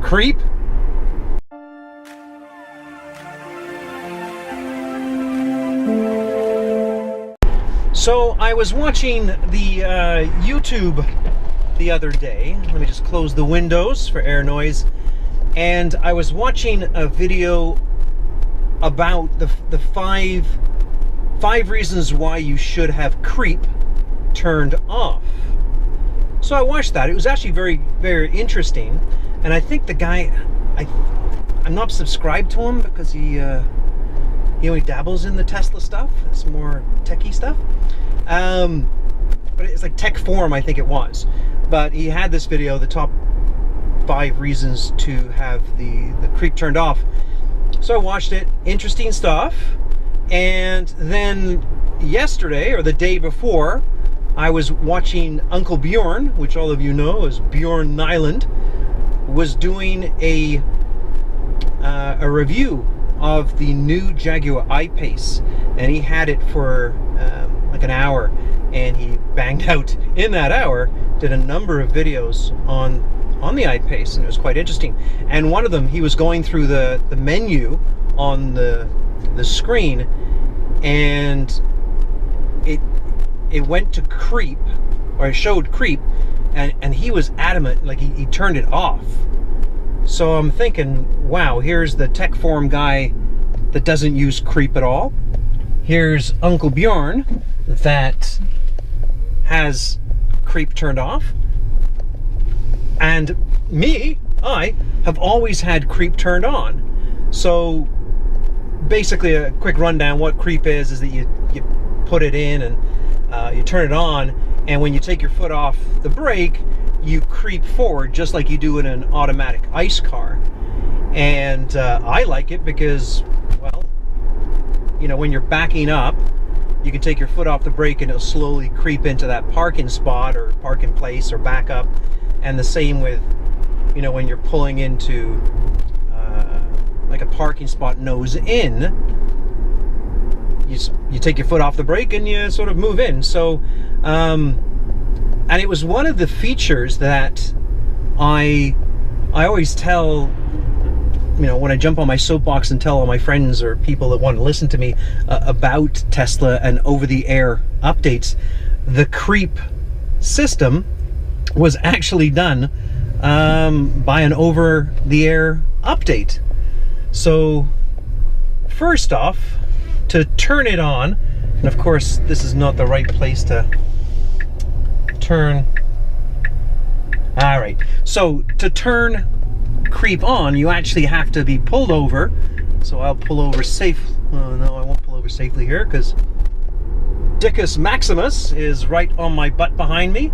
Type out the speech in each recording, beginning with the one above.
creep. So I was watching the YouTube the other day. Let me just close the windows for air noise. And I was watching a video about the five reasons why you should have creep turned off. So I watched that. It was actually very, very interesting. And I think the guy, I'm not subscribed to him because he only dabbles in the Tesla stuff. It's more techie stuff. But it's like Tech Forum, I think it was. But he had this video, the top 5 reasons to have the creep turned off. So I watched it. Interesting stuff. And then yesterday, or the day before, I was watching Uncle Bjorn, which all of you know is Bjorn Nyland, was doing a review of the new Jaguar I-Pace, and he had it for like an hour, and he banged out in that hour, did a number of videos on the I-Pace, and it was quite interesting. And one of them, he was going through the menu on the screen, and it went to creep, or it showed creep, and he was adamant, like he turned it off. So I'm thinking, wow, here's the Tech Forum guy that doesn't use creep at all. Here's Uncle Bjorn that has creep turned off. And me, I have always had creep turned on. So basically, a quick rundown, what creep is that you put it in and you turn it on, and when you take your foot off the brake, you creep forward just like you do in an automatic ICE car. And I like it because, well, you know, when you're backing up, you can take your foot off the brake and it'll slowly creep into that parking spot or parking place or back up. And the same with, you know, when you're pulling into like a parking spot nose in, you take your foot off the brake and you sort of move in. So and it was one of the features that I always tell, you know, when I jump on my soapbox and tell all my friends or people that want to listen to me about Tesla and over-the-air updates, the creep system was actually done by an over-the-air update. So first off, to turn it on, and of course this is not the right place to turn. All right, so to turn creep on, you actually have to be pulled over. So I'll pull over safe. Oh, no, I won't pull over safely here because Dickus Maximus is right on my butt behind me.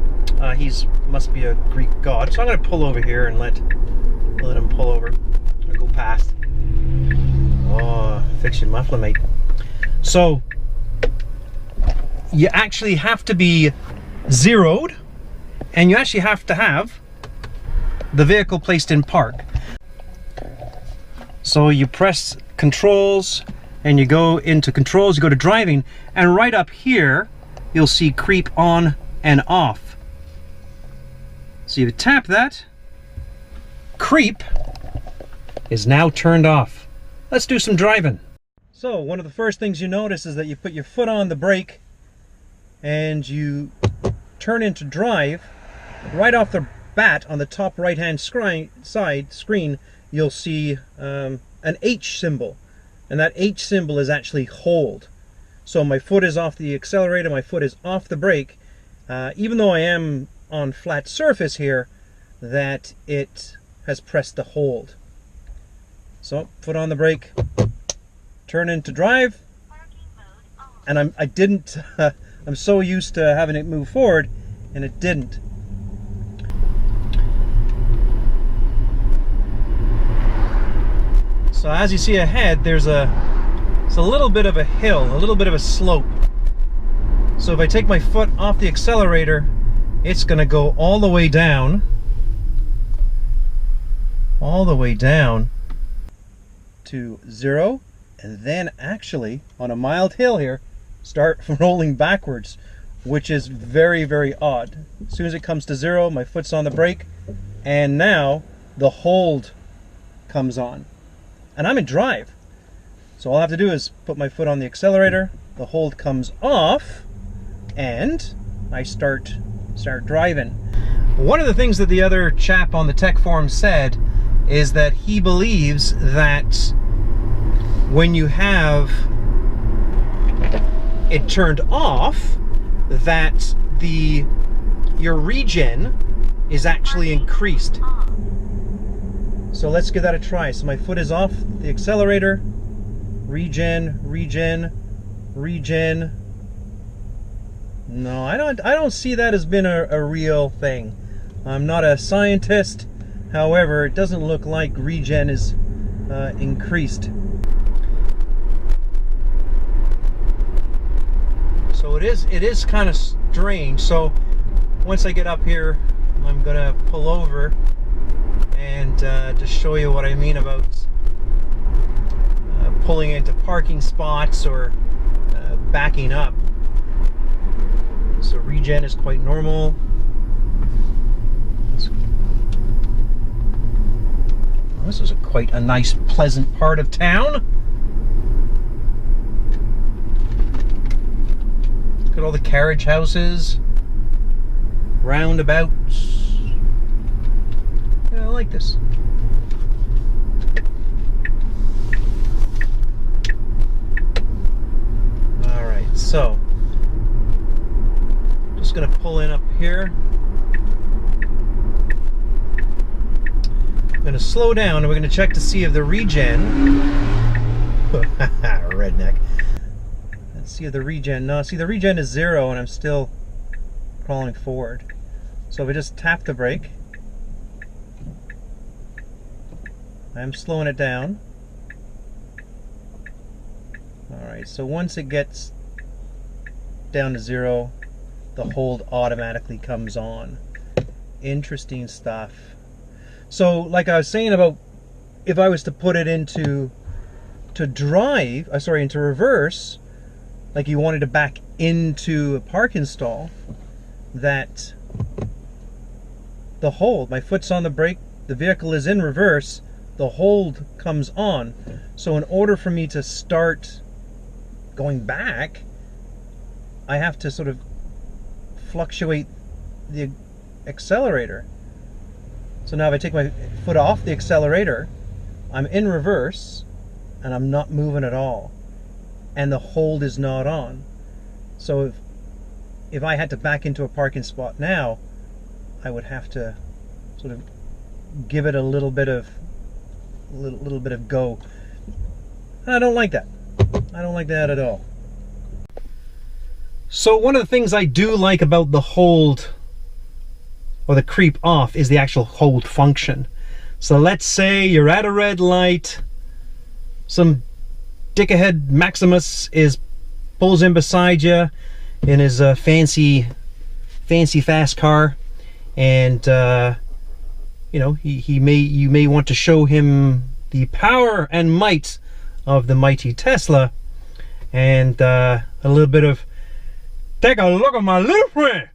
He's must be a Greek god. So I'm going to pull over here and let him pull over. I'll go past. Oh, fix your muffler, mate. So you actually have to be zeroed, and you actually have to have the vehicle placed in park. So you press controls and you go into controls, you go to driving, and right up here you'll see creep on and off. So you tap that, creep is now turned off. Let's do some driving. So one of the first things you notice is that you put your foot on the brake and you turn into drive. Right off the bat, on the top right hand screen you'll see an H symbol, and that H symbol is actually hold. So my foot is off the accelerator, my foot is off the brake, even though I am on flat surface here, that it has pressed the hold. So foot on the brake, turn into drive, and I'm so used to having it move forward, and it didn't. So as you see ahead, it's a little bit of a hill, a little bit of a slope. So if I take my foot off the accelerator, it's going to go all the way down to 0, and then actually on a mild hill here start rolling backwards, which is very, very odd. As soon as it comes to 0, my foot's on the brake, and now the hold comes on. And I'm in drive. So all I have to do is put my foot on the accelerator, the hold comes off, and I start driving. One of the things that the other chap on the tech forum said is that he believes that when you have it turned off, that your regen is actually increased. So let's give that a try. So my foot is off the accelerator. Regen. No, I don't see that as been a real thing. I'm not a scientist. However, it doesn't look like regen is increased. So it is kind of strange. So once I get up here, I'm gonna pull over and just show you what I mean about pulling into parking spots or backing up. So regen is quite normal. Well, this is quite a nice, pleasant part of town. Look at all the carriage houses, roundabouts. Yeah, I like this. All right, so just gonna pull in up here. I'm gonna slow down and we're gonna check to see if the regen, redneck. Let's see if the regen, no, see the regen is 0 and I'm still crawling forward. So if I just tap the brake, I'm slowing it down. Alright, so once it gets down to 0, the hold automatically comes on. Interesting stuff. So like I was saying about if I was to put it into into reverse, like you wanted to back into a parking stall, that the hold, my foot's on the brake, the vehicle is in reverse, the hold comes on. So in order for me to start going back, I have to sort of fluctuate the accelerator. So now if I take my foot off the accelerator, I'm in reverse and I'm not moving at all, and the hold is not on. So if I had to back into a parking spot now, I would have to sort of give it a little bit of go. And I don't like that. I don't like that at all. So one of the things I do like about the hold or the creep off is the actual hold function. So let's say you're at a red light, some dickahead Maximus pulls in beside you in his fancy fast car, and you know, you may want to show him the power and might of the mighty Tesla, and a little bit of take a look at my little friend.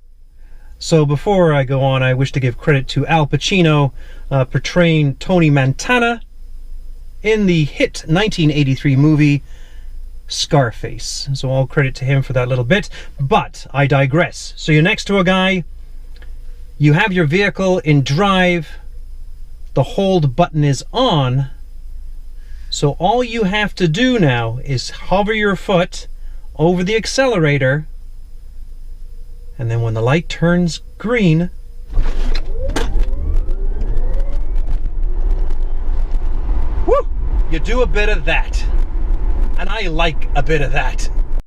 So before I go on, I wish to give credit to Al Pacino portraying Tony Montana in the hit 1983 movie Scarface. So all credit to him for that little bit, but I digress. So you're next to a guy, you have your vehicle in drive, the hold button is on, so all you have to do now is hover your foot over the accelerator, and then when the light turns green, woo, you do a bit of that. And I like a bit of that.